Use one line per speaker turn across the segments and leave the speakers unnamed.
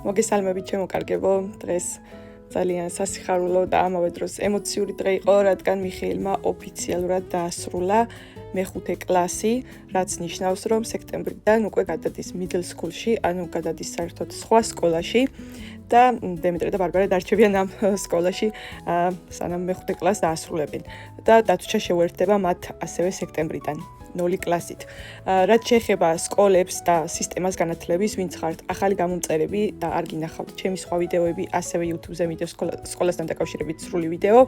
მოგესალმებით ჩემო კარგებო, დღეს ძალიან სასიხარულო და ამავე დროს ემოციური დღე იყო, რადგან მიხეილმა ოფიციალურად დაასრულა მეხუთე კლასი, რაც ნიშნავს, რომ სექტემბრიდან უკვე გადადის middle school-ში, ანუ გადადის საერთოდ სხვა სკოლაში და დემეტრე და ბარბარე დარჩებიან ამ სკოლაში, სანამ მეხუთე კლასს დაასრულებენ. და დათუჩა შეუერთდება მათ ასევე სექტემბრიდან. 0 კლასით. რაც შეეხება სკოლებს და სისტემას განათლების, ვინც ხართ ახალი გამომწერები და არ გინახავთ ჩემი სხვა ვიდეოები, ასევე YouTube-ზე მიდევ სკოლასთან დაკავშირებით სრული ვიდეო.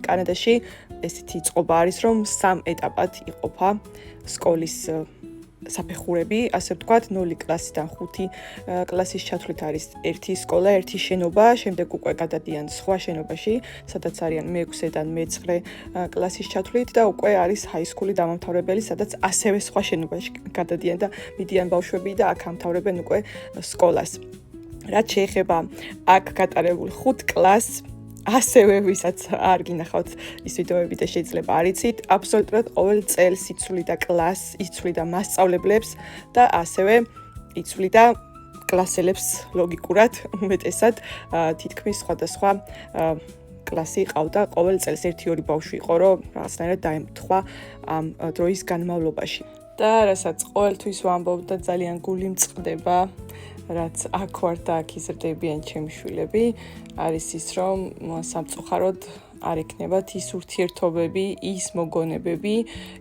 კანადაში ესეთი წყობა არის, რომ 3 ეტაპად იყოფა სკოლის საფეხურები, ასე ვთქვათ, 0 კლასიდან 5 კლასის ჩათვლით არის ერთი სკოლა, ერთი შენობა, შემდეგ უკვე გადადიან სხვა შენობაში, სადაც არიან მე-6-დან მე-9 კლასის ჩათვლით და უკვე არის ჰაისკული დამამთავრებელი, სადაც ასევე სხვა შენობაში გადადიან და მიდიან ბავშვები და აქ ამთავრებენ უკვე სკოლას. რაც შეეხება აქ გატარებულ 5 კლასს, ასევე ვისაც არ გინახავთ ის ვიდეოები და შეიძლება არ იცით, აბსოლუტურად ყოველ წელს იცვლიდა კლასს, იცვლიდა მასწავლებლებს და ასევე იცვლიდა კლასელებს ლოგიკურად, უმეტესად თითქმის სხვადასხვა კლასი ყავდა ყოველ წელს 1-2 ბავშვი იყო, რომ რაღაცნაირად დაემთხვა ამ დროის განმავლობაში. და რასაც ყოველთვის ვამბობ და ძალიან გული მწყდება, რაც აქ ვარ და აქ იზრდებიან ჩემი შვილები, არის ის, რომ სამწუხაროდ არ ექნებათ ის ურთიერთობები, ის მოგონებები,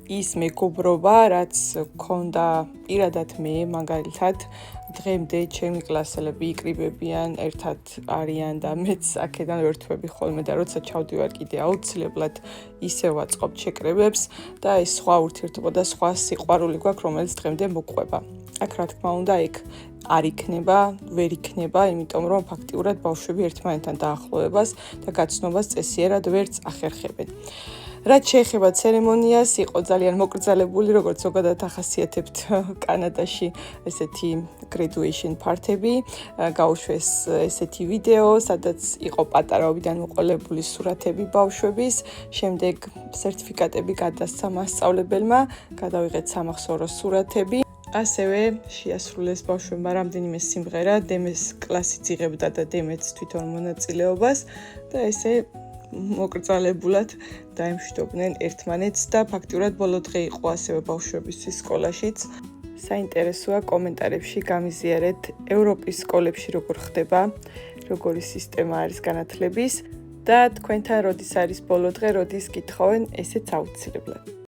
ის მეგობრობა, რაც მქონდა პირადად მე, მაგალითად, დღემდე ჩემი კლასელები იკრიბებიან, ერთად არიან და მეც აქედან ვერთვები ხოლმე და როცა ჩავდივარ კიდე აუცილებლად ისევ ვაწყობ შეკრებებს და ეს სხვა ურთიერთობა და სხვა სიყვარული გვაქვს, რომელიც დღემდე მოყვება. აქ რა თქმა უნდა, იქ არ იქნება, ვერ იქნება, იმიტომ რომ ფაქტიურად ბავშვები ერთმანეთთან დაახლოებას და გაცნობას წესიერად ვერც ახერხებენ. რაც შეეხება ცერემონიას, იყო ძალიან მოკრძალებული, როგორც ზოგადად ახასიათებთ კანადაში ესეთი graduation party-ები, გაუშვეს ესეთი ვიდეო, სადაც იყო პატარაობიდან მოყოლებული სურათები ბავშვების, შემდეგ სერტიფიკატები გადასცა მასწავლებელმა, გადავიღეთ სამახსოვრო სურათები. ასევე შეასრულეს ბავშვებმა რამდენიმე სიმღერა, დემეს კლასიც იღებდა და დემეც თვითონ მონაწილეობას და ესე მოკრძალებულად დაემშვიდობდნენ ერთმანეთს და ფაქტიურად ბოლო დღე იყო ასევე ბავშვებისთვის სკოლაშიც. საინტერესოა კომენტარებში გამიზიარეთ ევროპის სკოლებში როგორ ხდება, როგორი სისტემა არის განათლების და თქვენთან როდის არის ბოლო დღე, როდის გითხოვენ, ესეც აუცილებლად.